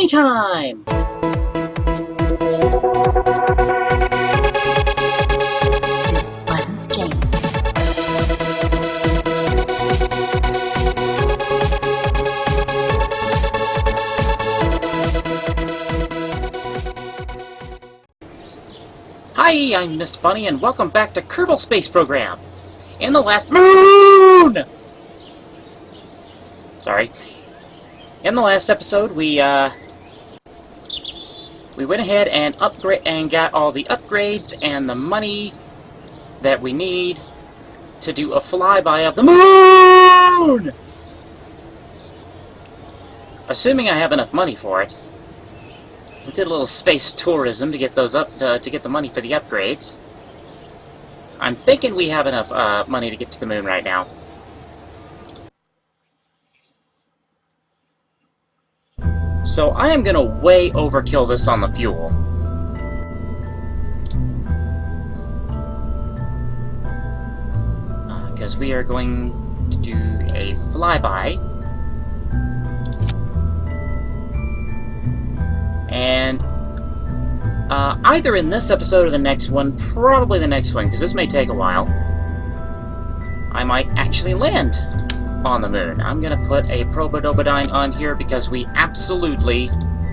funny time! This fun game. Hi, I'm Mr. Funny, and welcome back to Kerbal Space Program. In the last moon! Sorry. In the last episode, we went ahead and got all the upgrades and the money that we need to do a flyby of the moon! Assuming I have enough money for it. We did a little space tourism to get those to get the money for the upgrades. I'm thinking we have enough money to get to the moon right now. So I am gonna way overkill this on the fuel. Because we are going to do a flyby. And either in this episode or the next one, probably the next one, because this may take a while, I might actually land on the moon. I'm going to put a Probodobodyne on here because we absolutely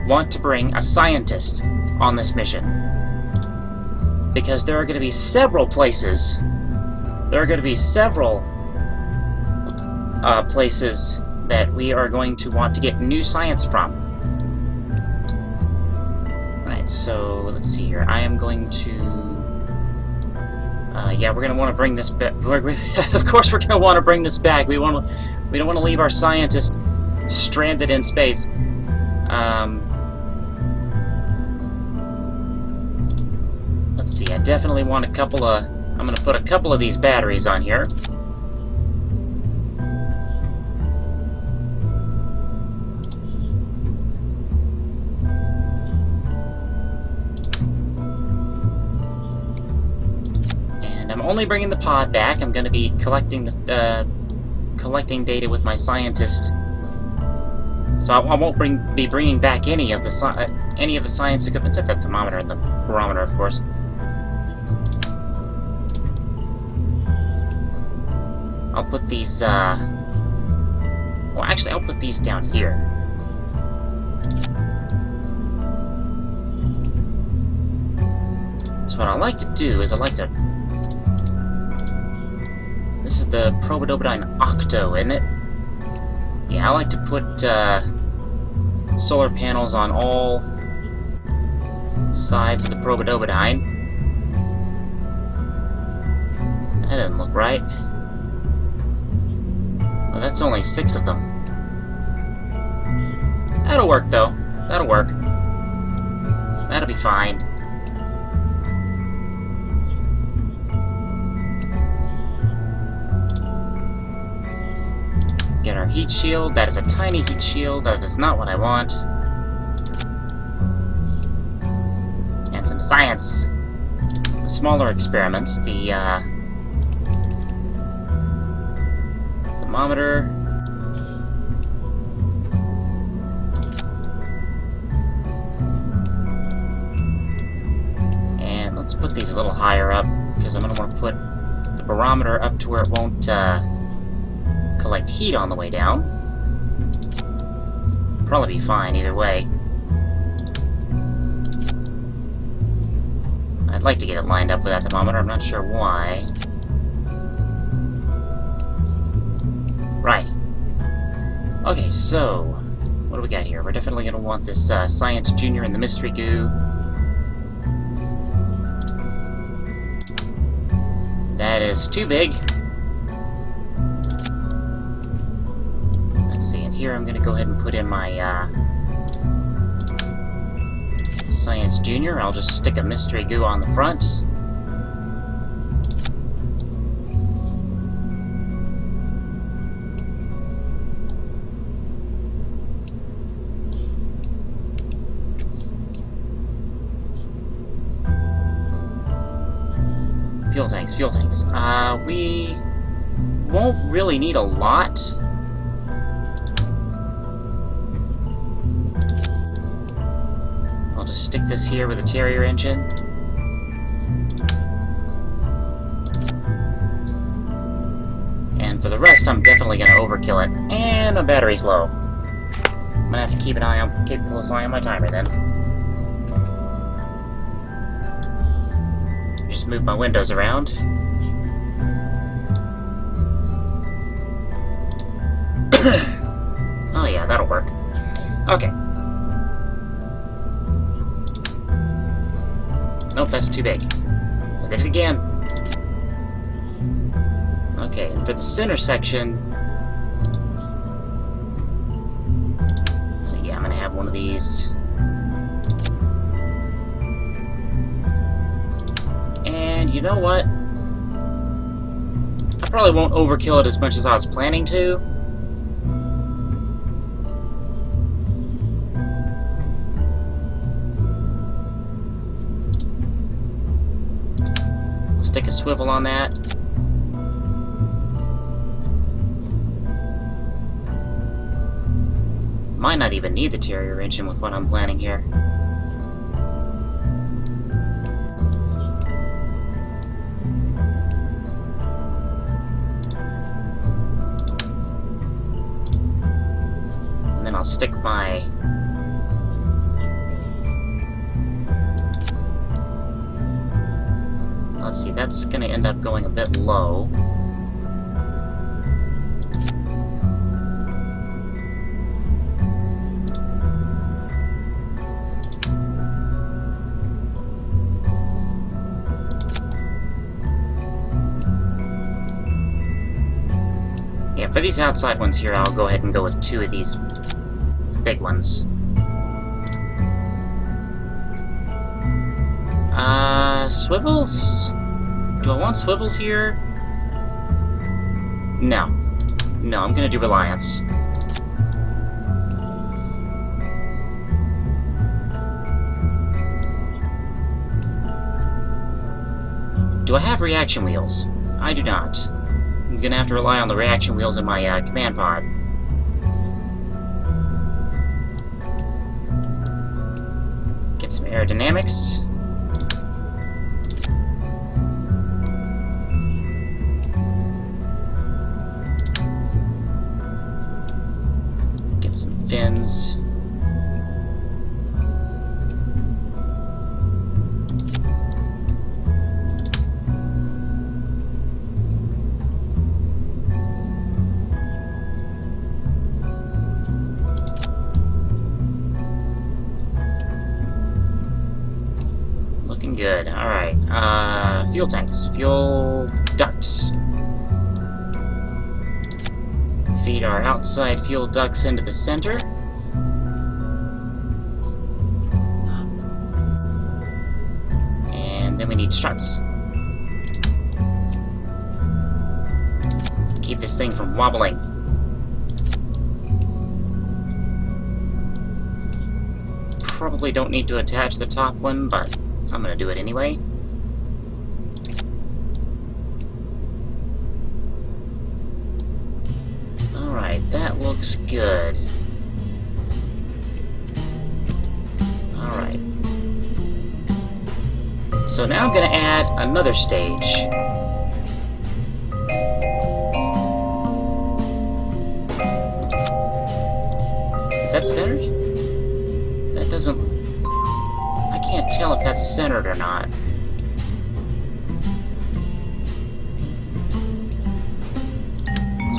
want to bring a scientist on this mission. Because there are going to be several places, places that we are going to want to get new science from. So, let's see here. I am going to... yeah, we're going to want to bring this back. Of course we're going to want to bring this back. We don't want to leave our scientist stranded in space. Let's see, I definitely want a couple of... I'm going to put a couple of these batteries on here. Only bringing the pod back. I'm going to be collecting collecting data with my scientist, so I won't be bringing back any of the science equipment except the thermometer and the barometer, of course. I'll put these. Well, actually, I'll put these down here. So what I like to do is This is the Probodobodyne Octo, isn't it? Yeah, I like to put solar panels on all sides of the Probodobodyne. That doesn't look right. Well, that's only 6 of them. That'll work, though. That'll work. That'll be fine. Get our heat shield. That is a tiny heat shield. That is not what I want. And some science. The smaller experiments. The thermometer. And let's put these a little higher up, because I'm going to want to put the barometer up to where it won't collect heat on the way down. Probably be fine either way. I'd like to get it lined up with that thermometer. I'm not sure why. Right. Okay, so what do we got here? We're definitely going to want this Science Junior and the Mystery Goo. That is too big. Here I'm going to go ahead and put in my Science Junior. I'll just stick a Mystery Goo on the front. Fuel tanks, fuel tanks. We won't really need a lot. I'll just stick this here with a Terrier engine. And for the rest, I'm definitely gonna overkill it. And my battery's low. I'm gonna have to keep a close eye on my timer then. Just move my windows around. Oh yeah, that'll work. Okay. Nope, that's too big. I did it again. Okay, and for the center section... So yeah, I'm gonna have one of these. And you know what? I probably won't overkill it as much as I was planning to. Stick a swivel on that. Might not even need the Terrier engine with what I'm planning here. And then I'll stick my... Let's see, that's gonna end up going a bit low. Yeah, for these outside ones here, I'll go ahead and go with 2 of these big ones. Swivels? Do I want swivels here? No. No, I'm gonna do Reliance. Do I have reaction wheels? I do not. I'm gonna have to rely on the reaction wheels in my command pod. Get some aerodynamics. Fins. Looking good. Alright. Fuel tanks. Fuel ducts. Feed our outside fuel ducts into the center. And then we need struts. Keep this thing from wobbling. Probably don't need to attach the top one, but I'm gonna do it anyway. That looks good. Alright. So now I'm gonna add another stage. Is that centered? That doesn't... I can't tell if that's centered or not.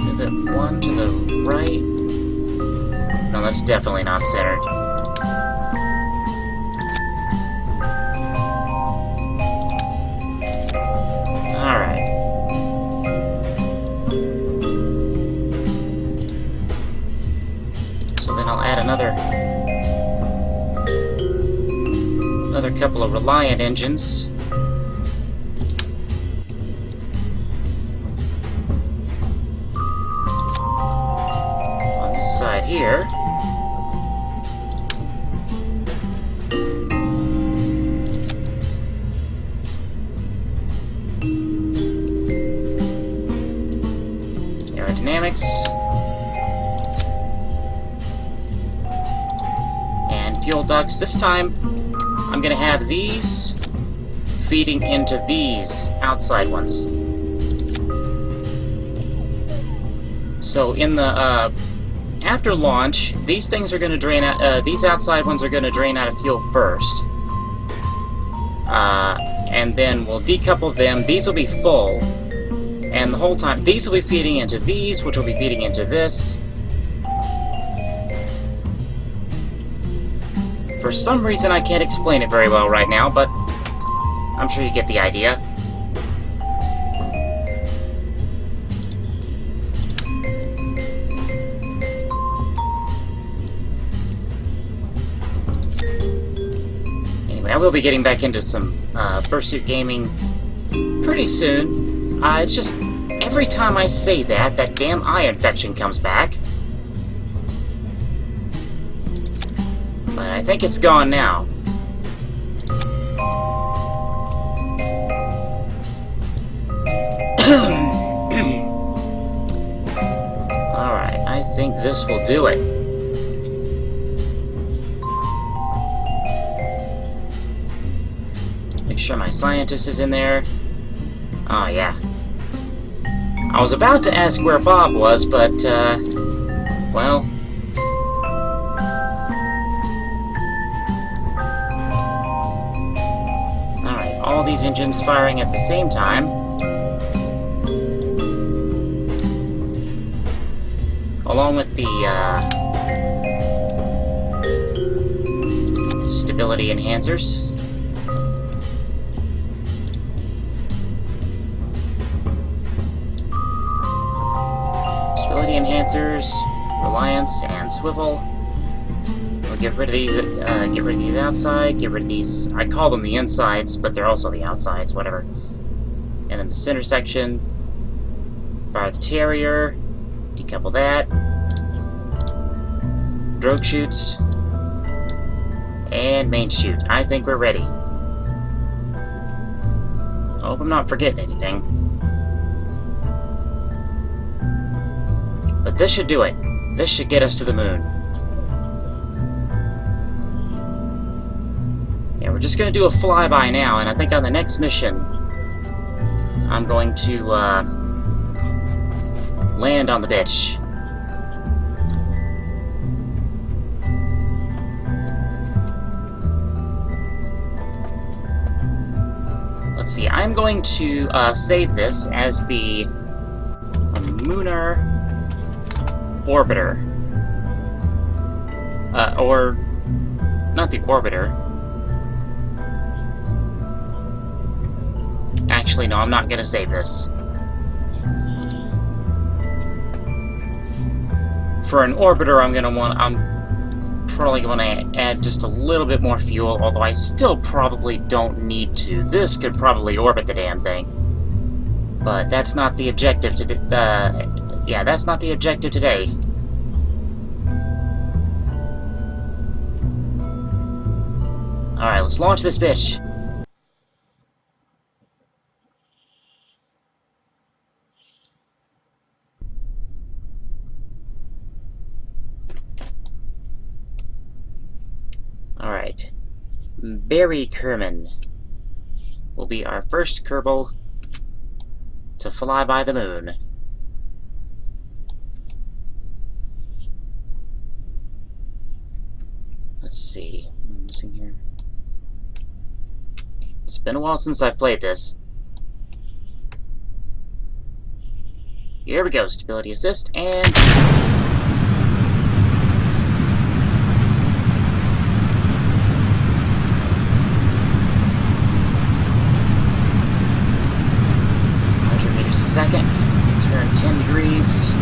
Move it 1 to the right. No, that's definitely not centered. Alright. So then I'll add another couple of Reliant engines. Side here. Aerodynamics. And fuel ducts. This time, I'm gonna have these feeding into these outside ones. So in the after launch, these things are gonna drain out. These outside ones are gonna drain out of fuel first, and then we'll decouple them. These will be full, and the whole time these will be feeding into these, which will be feeding into this. For some reason, I can't explain it very well right now, but I'm sure you get the idea. Anyway, I will be getting back into some fursuit gaming pretty soon. It's just, every time I say that, that damn eye infection comes back. But I think it's gone now. Alright, I think this will do it. Make sure my scientist is in there. Oh, yeah. I was about to ask where Bob was, but, well... Alright, all these engines firing at the same time. Along with the, stability enhancers. Stability enhancers, reliance, and swivel. We'll get rid of these. Get rid of these outside. Get rid of these. I call them the insides, but they're also the outsides. Whatever. And then the center section. Fire the Terrier. Decouple that. Drogue chutes. And main chute. I think we're ready. I hope I'm not forgetting anything. But this should do it. This should get us to the moon. Yeah, we're just going to do a flyby now, and I think on the next mission, I'm going to land on the bitch. Let's see, I'm going to save this as the Lunar Orbiter. Or, not the Orbiter. Actually, no, I'm not going to save this. For an Orbiter, I'm probably going to add just a little bit more fuel, although I still probably don't need to. This could probably orbit the damn thing. But that's not the objective yeah, that's not the objective today. Alright, let's launch this bitch. Alright. Barry Kerman will be our first Kerbal to fly by the moon. Let's see. What am I missing here? It's been a while since I've played this. Here we go. Stability assist and... meters a second. Turn 10 degrees.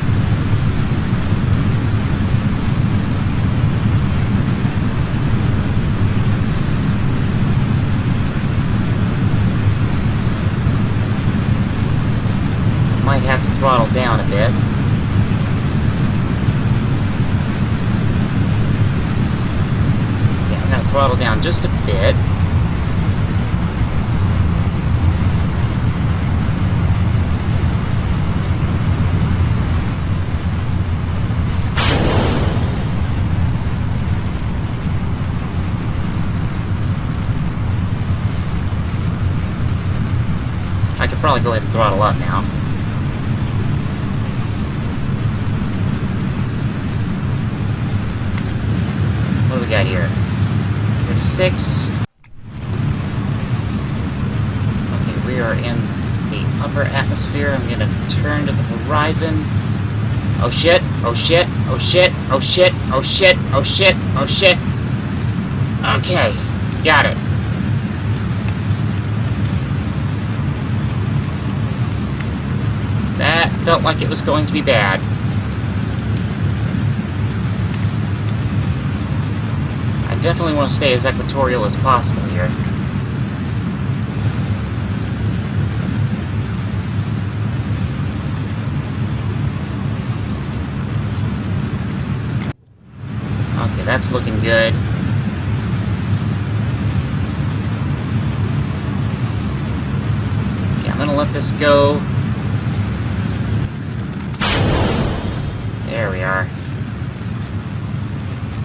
Might have to throttle down a bit. Yeah, I'm gonna throttle down just a bit. could probably go ahead and throttle up now. What do we got here? 36. Okay, we are in the upper atmosphere. I'm gonna turn to the horizon. Oh shit, oh shit, oh shit, oh shit, oh shit, oh shit, oh shit. Okay, got it. That felt like it was going to be bad. I definitely want to stay as equatorial as possible here. Okay, that's looking good. Okay, I'm gonna let this go. There we are.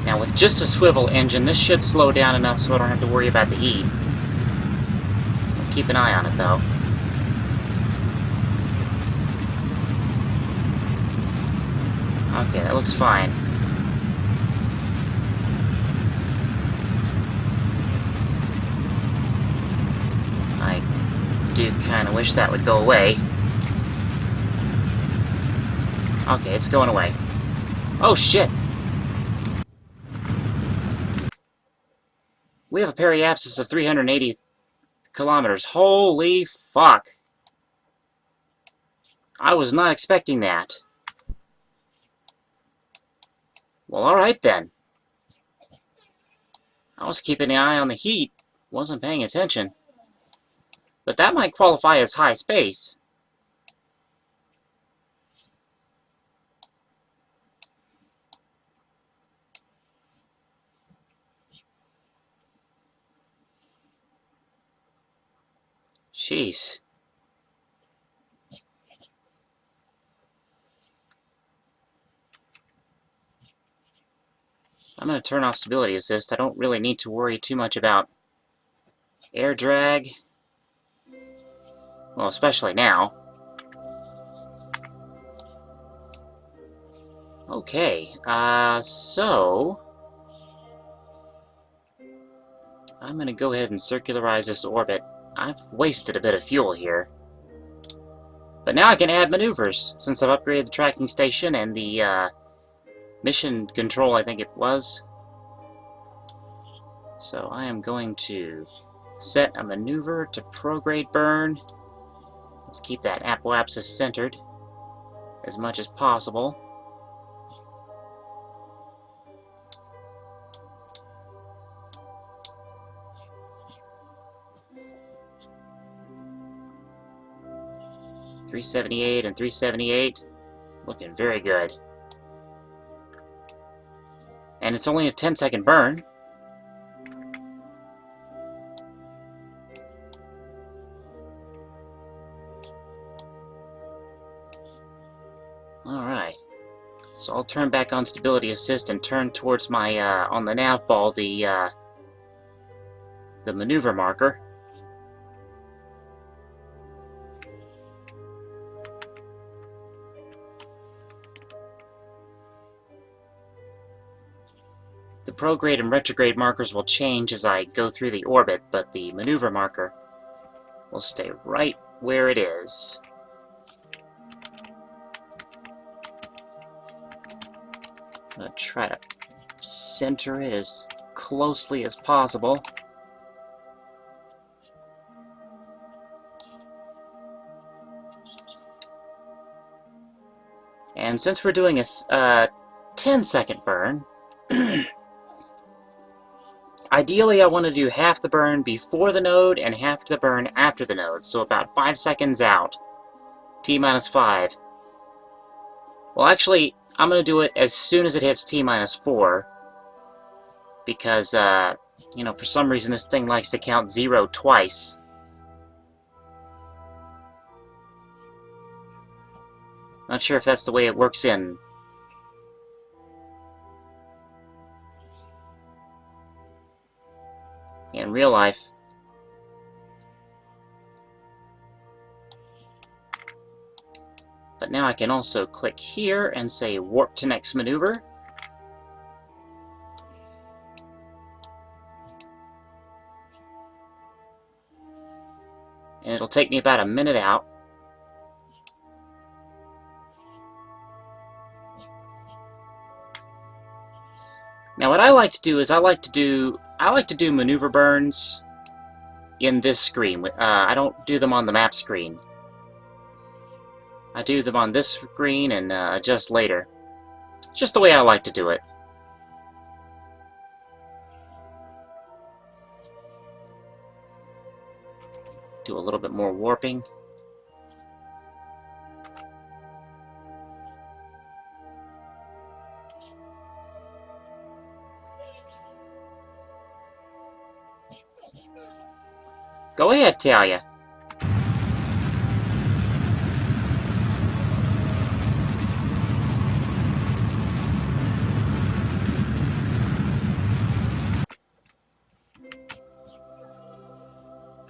Now with just a swivel engine, this should slow down enough so I don't have to worry about the heat. I'll keep an eye on it though. Okay, that looks fine. I do kind of wish that would go away. Okay, it's going away. Oh shit! We have a periapsis of 380 kilometers. Holy fuck! I was not expecting that. Well, alright then. I was keeping an eye on the heat, wasn't paying attention. But that might qualify as high space. Jeez. I'm going to turn off stability assist. I don't really need to worry too much about air drag. Well, especially now. Okay, so I'm going to go ahead and circularize this orbit. I've wasted a bit of fuel here. But now I can add maneuvers, since I've upgraded the tracking station and the mission control, I think it was. So I am going to set a maneuver to prograde burn. Let's keep that apoapsis centered as much as possible. .378 and 378, looking very good. And it's only a 10-second burn. Alright. So I'll turn back on stability assist and turn towards my, on the nav ball, the maneuver marker. The prograde and retrograde markers will change as I go through the orbit, but the maneuver marker will stay right where it is. I'm going to try to center it as closely as possible. And since we're doing a 10-second burn, ideally I want to do half the burn before the node and half the burn after the node, so about 5 seconds out. T-5. Well, actually, I'm going to do it as soon as it hits T-4, because, you know, for some reason this thing likes to count 0 twice. Not sure if that's the way it works in real life. But now I can also click here and say warp to next maneuver. And it'll take me about a minute out. Now what I like to do is I like to do maneuver burns in this screen. I don't do them on the map screen. I do them on this screen and adjust later. It's just the way I like to do it. Do a little bit more warping. Go ahead, Talia.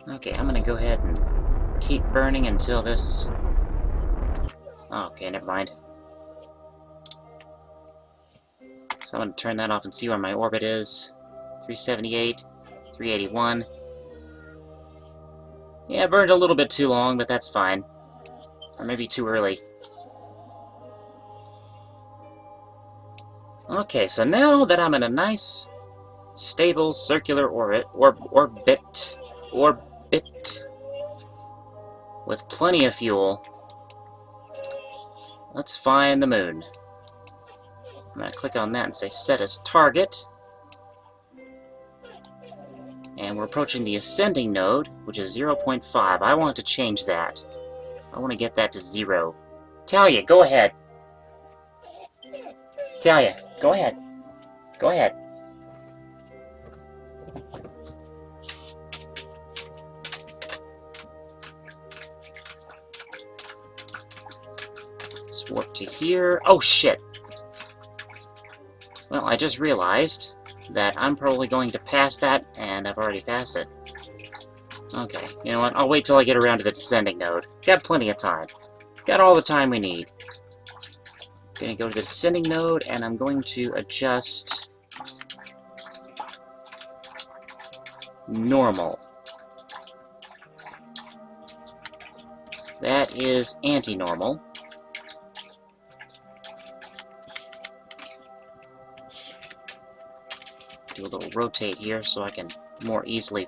Okay, I'm gonna go ahead and keep burning until this... Okay, never mind. So I'm gonna turn that off and see where my orbit is. 378, 381. Yeah, I burned a little bit too long, but that's fine. Or maybe too early. Okay, so now that I'm in a nice, stable, circular orbit, with plenty of fuel, let's find the moon. I'm going to click on that and say set as target. And we're approaching the ascending node, which is 0.5. I want to change that. I want to get that to 0. Talia, go ahead. Talia, go ahead. Go ahead. Let's warp to here. Oh, shit. Well, I just realized that I'm probably going to pass that, and I've already passed it. Okay, you know what? I'll wait till I get around to the descending node. Got plenty of time. Got all the time we need. Gonna go to the descending node, and I'm going to adjust normal. That is anti-normal. Do a little rotate here so I can more easily...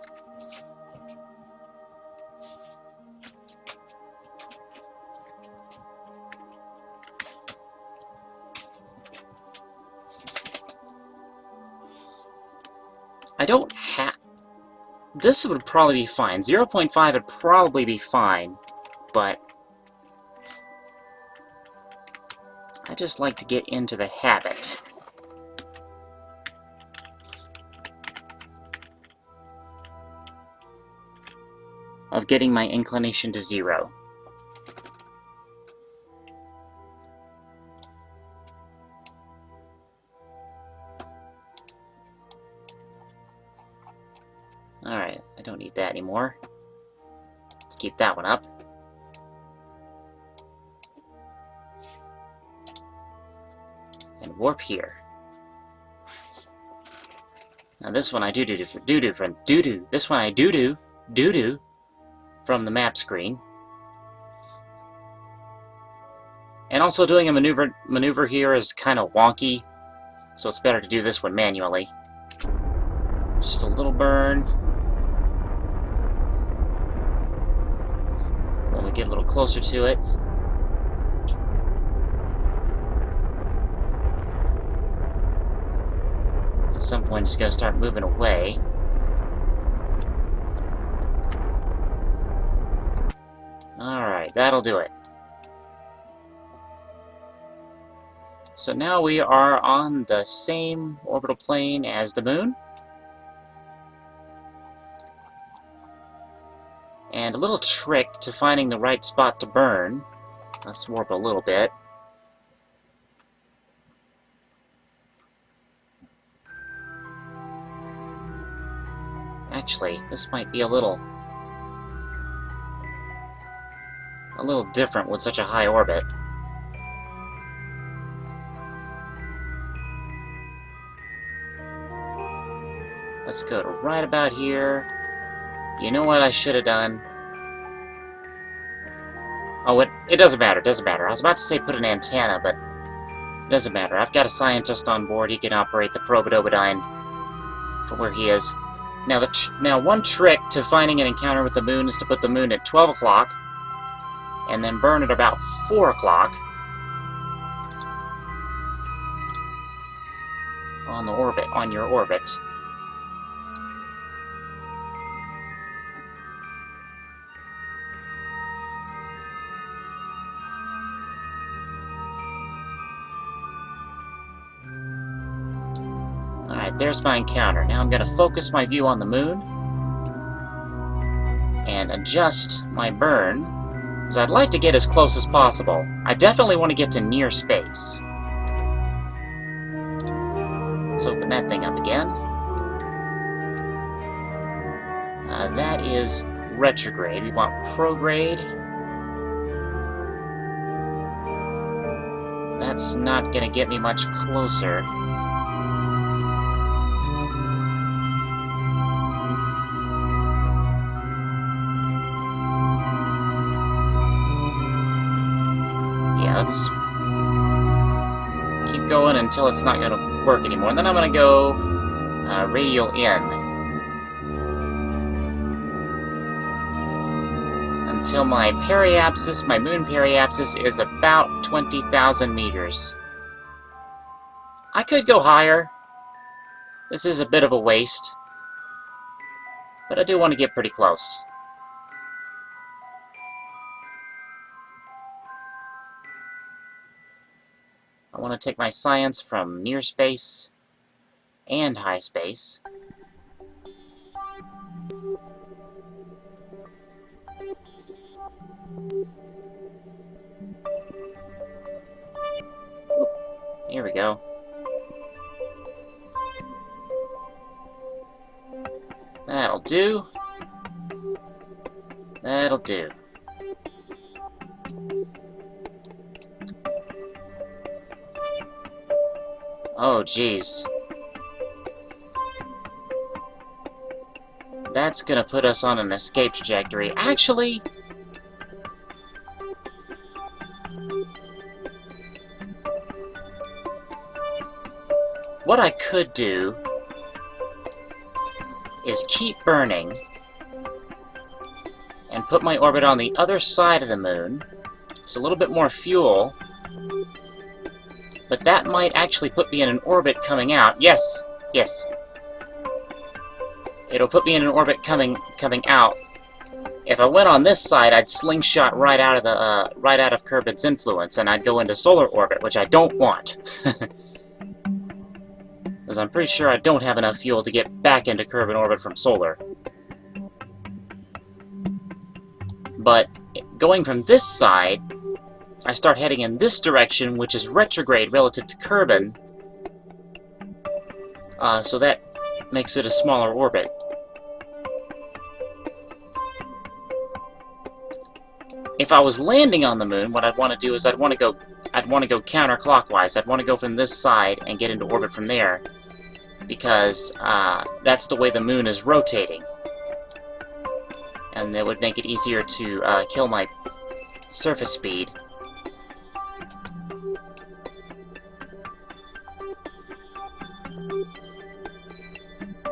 I don't have... This would probably be fine. 0.5 would probably be fine, but... I just like to get into the habit of getting my inclination to 0. Alright, I don't need that anymore. Let's keep that one up. And warp here. Now this one I do this one I do from the map screen. And also doing a maneuver here is kind of wonky, so it's better to do this one manually. Just a little burn. When we get a little closer to it. At some point it's going to start moving away. Alright, that'll do it. So now we are on the same orbital plane as the moon. And a little trick to finding the right spot to burn. Let's warp a little bit. Actually, this might be a little different with such a high orbit. Let's go to right about here. You know what I should have done? Oh, it doesn't matter, doesn't matter. I was about to say put an antenna, but it doesn't matter. I've got a scientist on board. He can operate the Probodobodyne from where he is. Now, one trick to finding an encounter with the moon is to put the moon at 12 o'clock, and then burn at about 4 o'clock on the orbit, on your orbit. Alright, there's my encounter. Now I'm going to focus my view on the moon and adjust my burn, because I'd like to get as close as possible. I definitely want to get to near space. Let's open that thing up again. That is retrograde. We want prograde. That's not going to get me much closer. Yeah, let's keep going until it's not going to work anymore. And then I'm going to go radial in until my periapsis, my moon periapsis, is about 20,000 meters. I could go higher. This is a bit of a waste, but I do want to get pretty close. I want to take my science from near space and high space. Here we go. That'll do. That'll do. Oh, geez. That's gonna put us on an escape trajectory. Actually, what I could do is keep burning and put my orbit on the other side of the moon. It's a little bit more fuel, but that might actually put me in an orbit coming out. Yes, yes. It'll put me in an orbit coming out. If I went on this side, I'd slingshot right out of Kerbal's influence, and I'd go into solar orbit, which I don't want. Because I'm pretty sure I don't have enough fuel to get back into Kerbal orbit from solar. But going from this side, I start heading in this direction, which is retrograde relative to Kerbal. So that makes it a smaller orbit. If I was landing on the moon, what I'd want to do is I'd want to go counterclockwise. I'd want to go from this side and get into orbit from there, because that's the way the moon is rotating, and that would make it easier to kill my surface speed.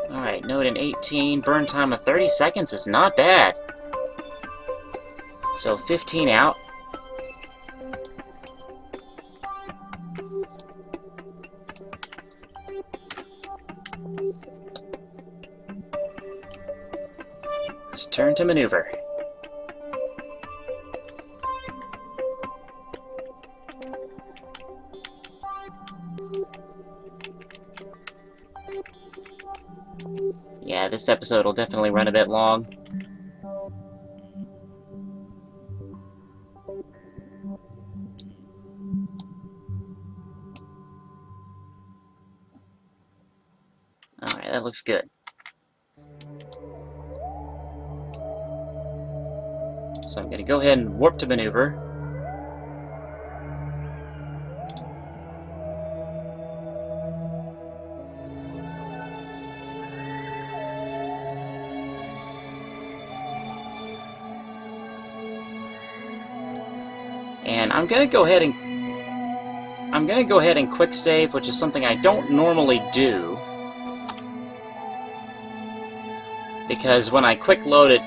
Alright, node in 18, burn time of 30 seconds is not bad. So 15 out. Let's turn to maneuver. Yeah, this episode will definitely run a bit long. Alright, that looks good. So I'm going to go ahead and warp to maneuver. And I'm gonna go ahead and quick save, which is something I don't normally do, because when I quick load it,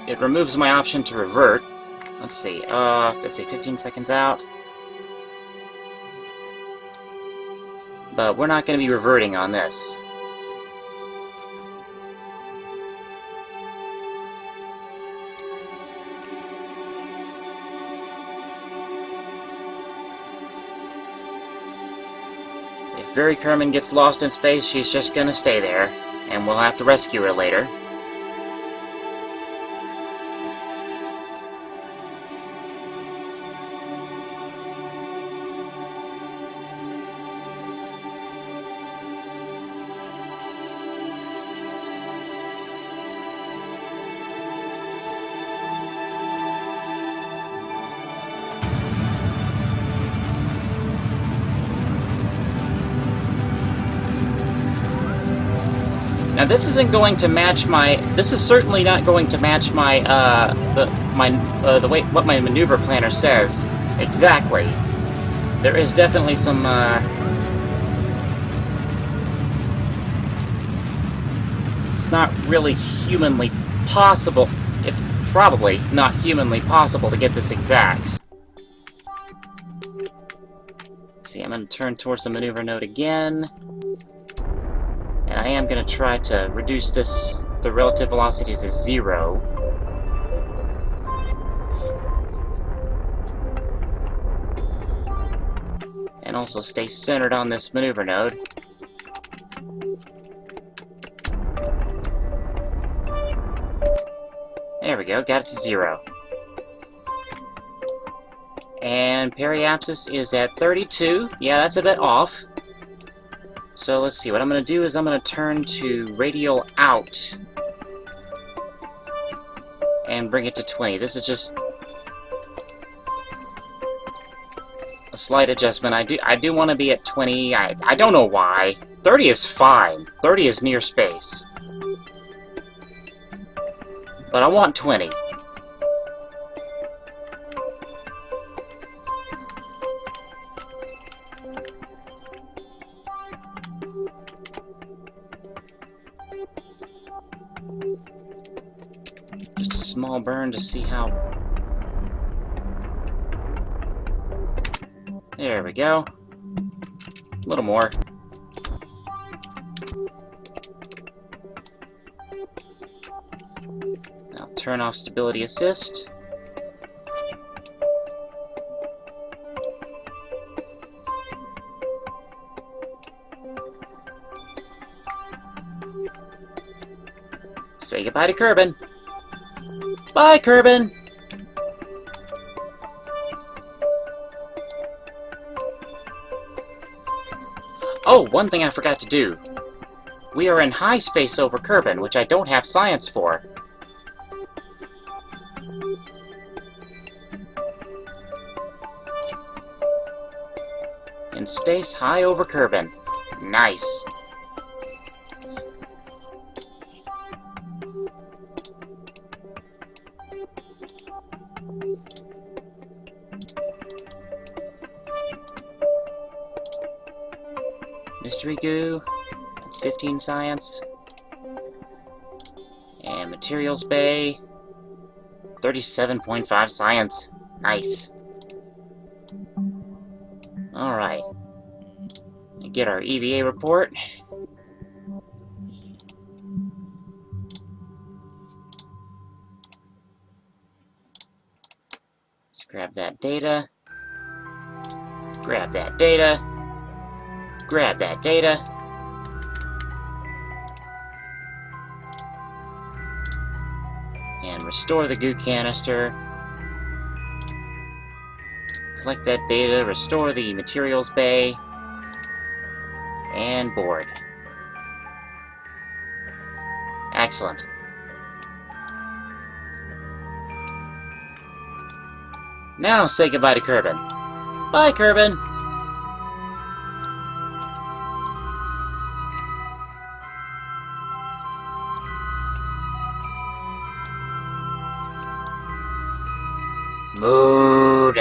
it removes my option to revert. Let's see, 15 seconds out. But we're not going to be reverting on this. If Barry Kerman gets lost in space, she's just going to stay there, and we'll have to rescue her later. Now this isn't going to match my. This is certainly not going to match my what my maneuver planner says exactly. There is definitely some. It's not really humanly possible. It's probably not humanly possible to get this exact. Let's see, I'm going to turn towards the maneuver node again. And I am going to try to reduce the relative velocity to 0. And also stay centered on this maneuver node. There we go, got it to 0. And periapsis is at 32. Yeah, that's a bit off. So let's see, what I'm going to do is I'm going to turn to radial out and bring it to 20. This is just a slight adjustment. I do want to be at 20. I don't know why. 30 is fine. 30 is near space. But I want 20. Just a small burn to see how... There we go. A little more. Now turn off stability assist. Say goodbye to Kerbin. Bye, Kerbin! Oh, one thing I forgot to do. We are in high space over Kerbin, which I don't have science for. In space, high over Kerbin. Nice. Mystery goo, that's 15 science. And materials bay, 37.5 science. Nice. Alright. Get our EVA report. Let's grab that data. Grab that data. Grab that data. And restore the goo canister. Collect that data, restore the materials bay. And board. Excellent. Now say goodbye to Kerbin. Bye, Kerbin! Mood.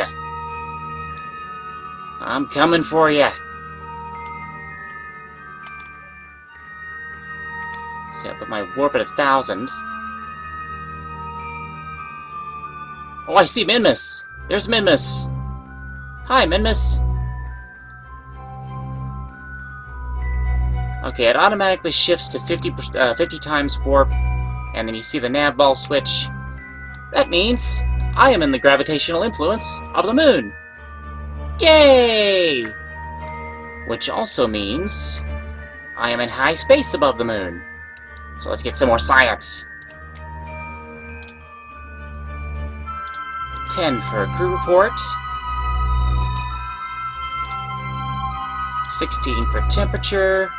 I'm coming for you. See, I put my warp at 1,000. Oh, I see Minmus! There's Minmus! Hi, Minmus! Okay, it automatically shifts to 50 times warp, and then you see the nav ball switch. That means I am in the gravitational influence of the moon! Yay! Which also means I am in high space above the moon. So let's get some more science. 10 for crew report. 16 for temperature.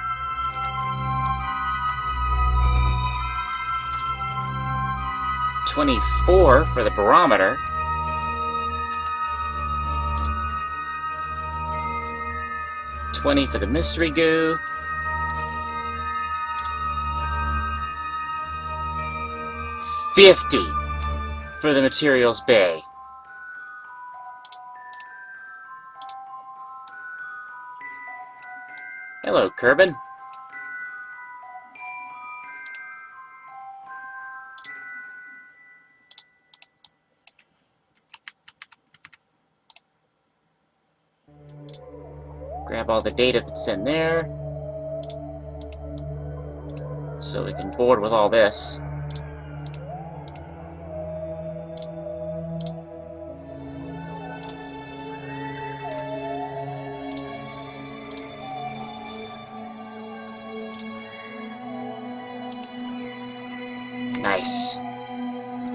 24 for the barometer. 20 for the mystery goo. 50 for the materials bay. Hello, Kerbal. Grab all the data that's in there, so we can board with all this. Nice.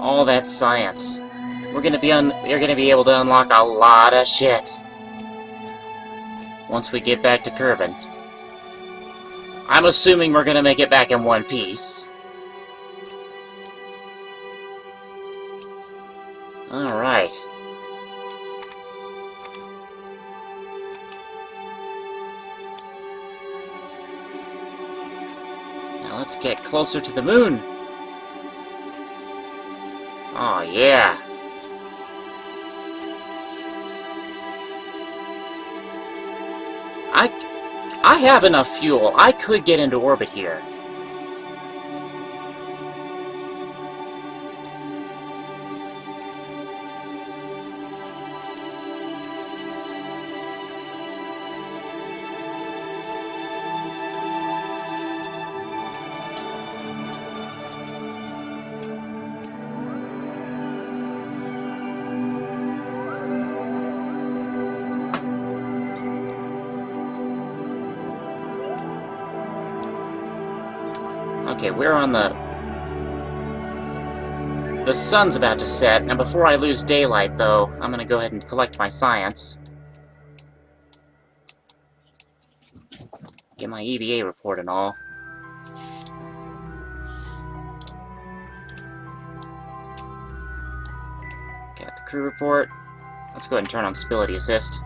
All that science. We're gonna be able to unlock a lot of shit once we get back to Kerbal. I'm assuming we're gonna make it back in one piece. Alright. Now let's get closer to the moon. Oh yeah. I have enough fuel. I could get into orbit here. Okay, we're on the sun's about to set. Now, before I lose daylight, though, I'm gonna go ahead and collect my science. Get my EVA report and all. Got the crew report. Let's go ahead and turn on stability assist.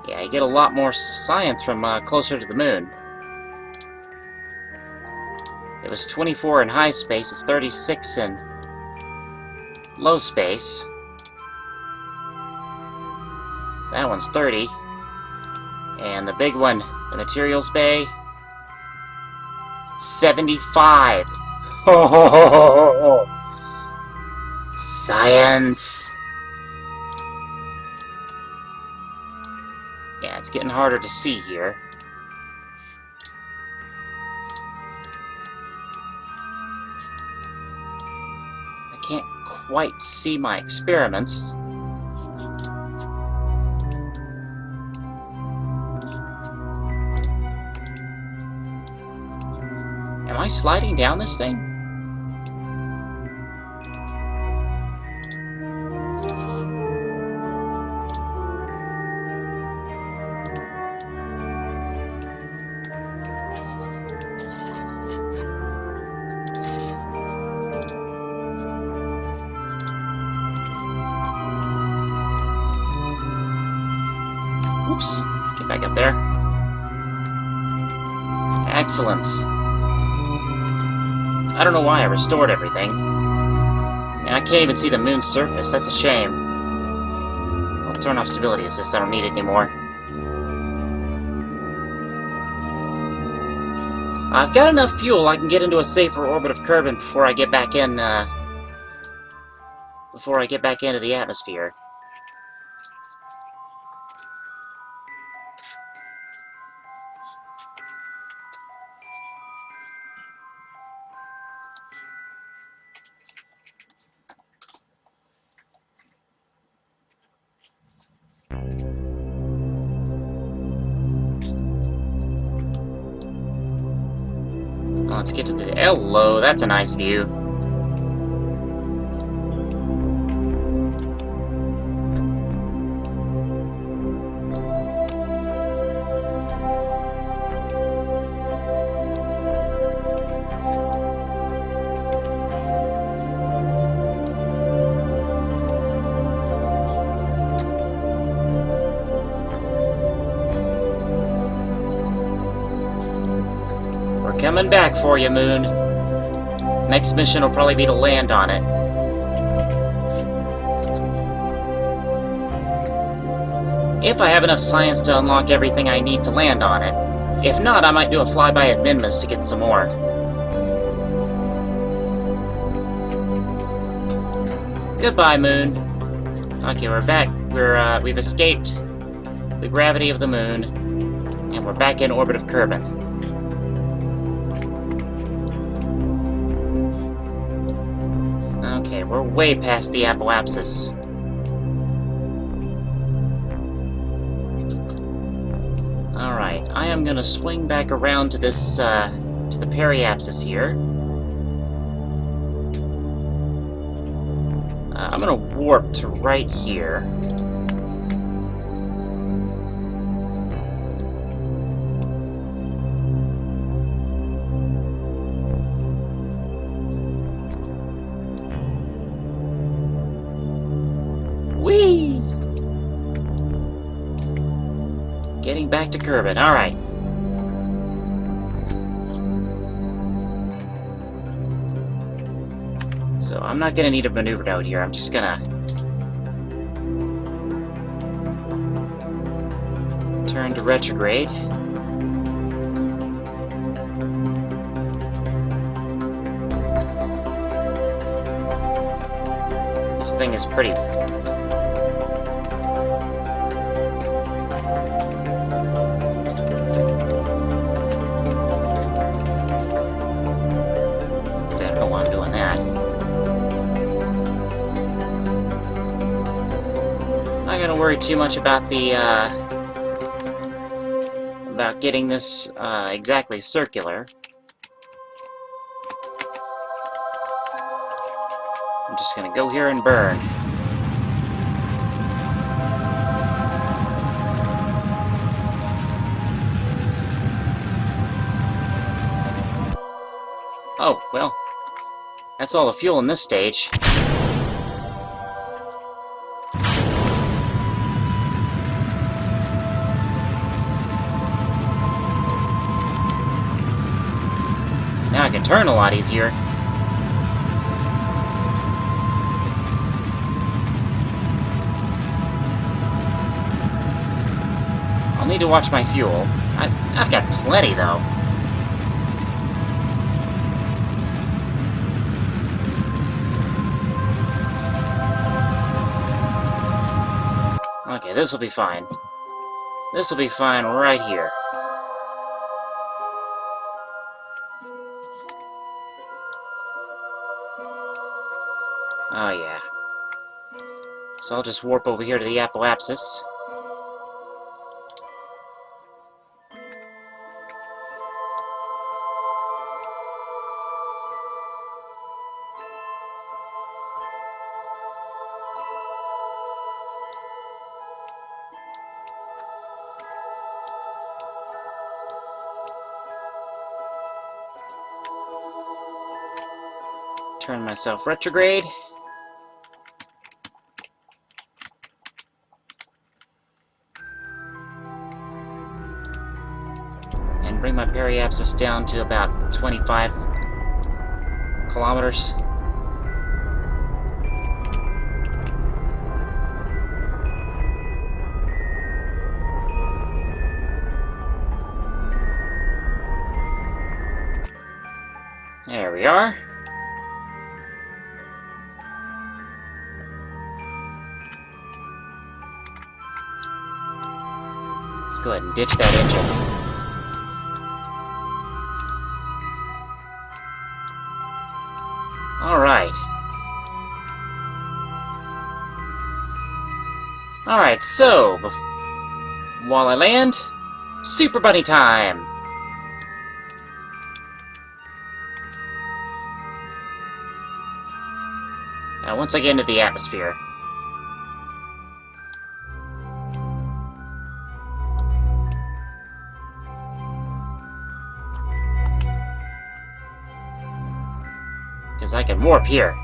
Yeah, you get a lot more science from closer to the moon. It was 24 in high space, it's 36 in low space. That one's 30. And the big one, the materials bay, 75. Science! Yeah, it's getting harder to see here. I can't quite see my experiments. Am I sliding down this thing? Oops, get back up there. Excellent. I don't know why I restored everything. And I can't even see the moon's surface. That's a shame. I'll turn off stability assist. I don't need it anymore. I've got enough fuel. I can get into a safer orbit of Kerbal before I get back in. Before I get back into the atmosphere. Let's get to the... Hello, that's a nice view. Coming back for you, Moon. Next mission will probably be to land on it. If I have enough science to unlock everything I need to land on it. If not, I might do a flyby of Minmus to get some more. Goodbye, Moon. Okay, we're back. We've escaped the gravity of the Moon, and we're back in orbit of Kerbal. Okay, we're way past the apoapsis. Alright, I am gonna swing back around to this, to the periapsis here. I'm gonna warp to right here. Whee! Getting back to Kerbal. Alright. So I'm not gonna need a maneuver node here. I'm just gonna turn to retrograde. This thing is pretty... I don't know why I'm doing that. Not gonna worry too much about the, about getting this, exactly circular. I'm just gonna go here and burn. Oh, well. That's all the fuel in this stage. Now I can turn a lot easier. I'll need to watch my fuel. I've got plenty, though. Okay, this'll be fine. This'll be fine right here. Oh, yeah. So I'll just warp over here to the apoapsis. Turn myself retrograde. And bring my periapsis down to about 25 kilometers. There we are. Let's go ahead and ditch that engine. Alright. Alright, so, while I land, Super Bunny time! Now, once I get into the atmosphere. Because I can warp here.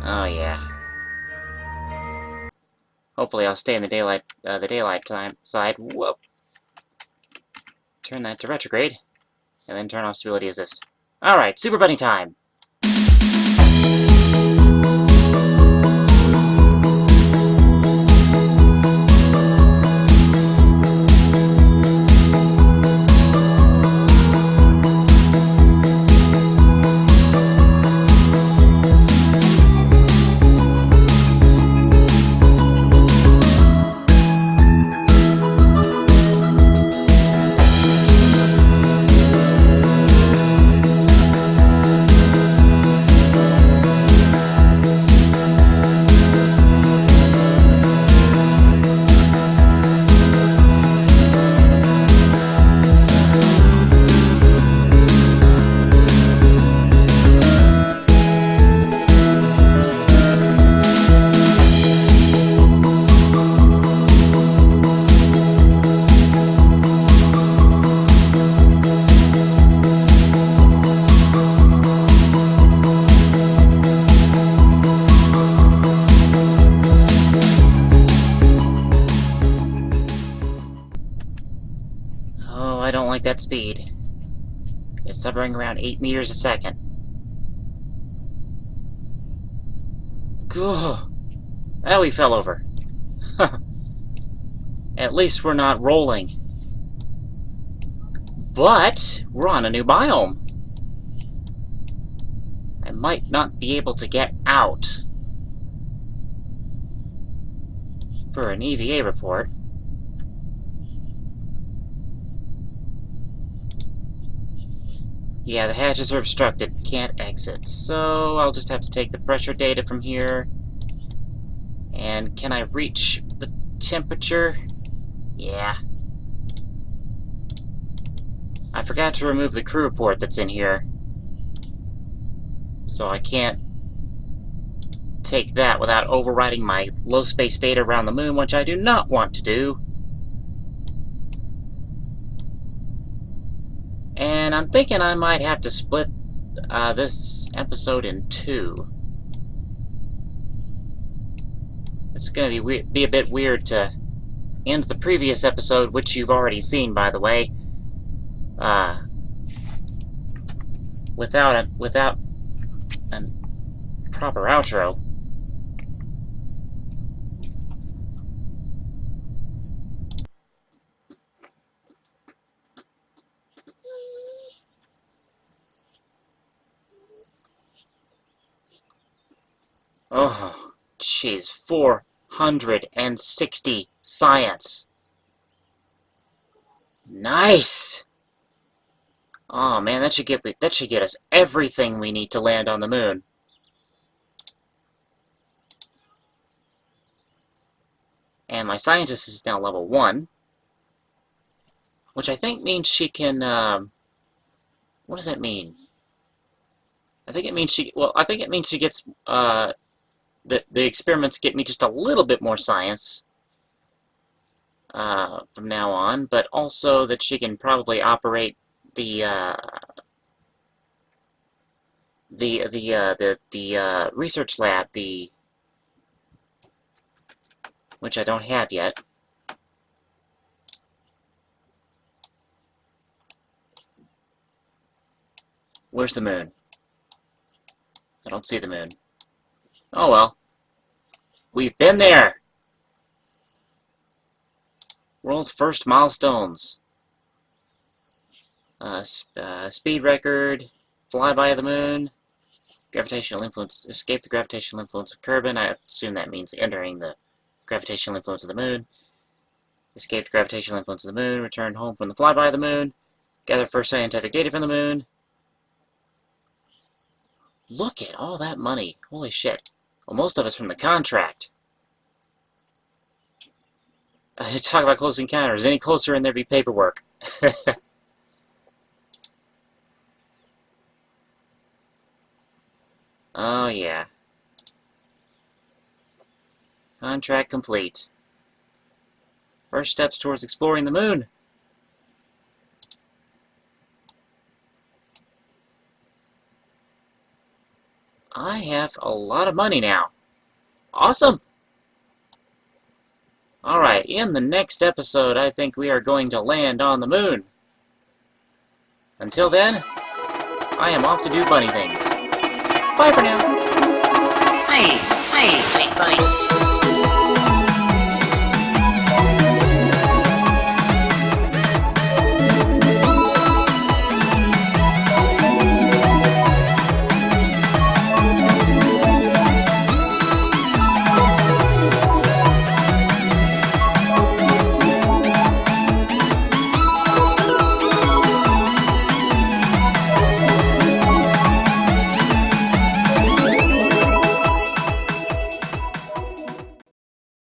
Oh yeah. Hopefully I'll stay in the daylight time side. Whoop. Turn that to retrograde, and then turn off stability assist. Alright, Super Bunny time! Oh, I don't like that speed. It's hovering around 8 meters a second. Gah! Well, we fell over. At least we're not rolling. But we're on a new biome. I might not be able to get out for an EVA report. Yeah, the hatches are obstructed. Can't exit. So I'll just have to take the pressure data from here. And can I reach the temperature? Yeah. I forgot to remove the crew report that's in here. So I can't take that without overriding my low space data around the moon, which I do not want to do. And I'm thinking I might have to split this episode in two. It's going to be a bit weird to end the previous episode, which you've already seen, by the way, without a proper outro. Oh, jeez, 460 science. Nice. Oh man, that should get us everything we need to land on the moon. And my scientist is now level 1, which I think means she can. What does that mean? I think it means she. Well, I think it means she gets. The experiments get me just a little bit more science from now on, but also that she can probably operate the research lab, which I don't have yet. Where's the moon? I don't see the moon. Oh well. We've been there! World's first milestones. Speed record, flyby of the moon, gravitational influence, escape the gravitational influence of Kerbal. I assume that means entering the gravitational influence of the moon. Escape the gravitational influence of the moon, return home from the flyby of the moon, gather first scientific data from the moon. Look at all that money. Holy shit. Well, most of it's from the contract. Talk about close encounters. Any closer and there'd be paperwork. Oh, yeah. Contract complete. First steps towards exploring the moon. I have a lot of money now. Awesome! Alright, in the next episode, I think we are going to land on the moon. Until then, I am off to do bunny things. Bye for now. Hey, buddy.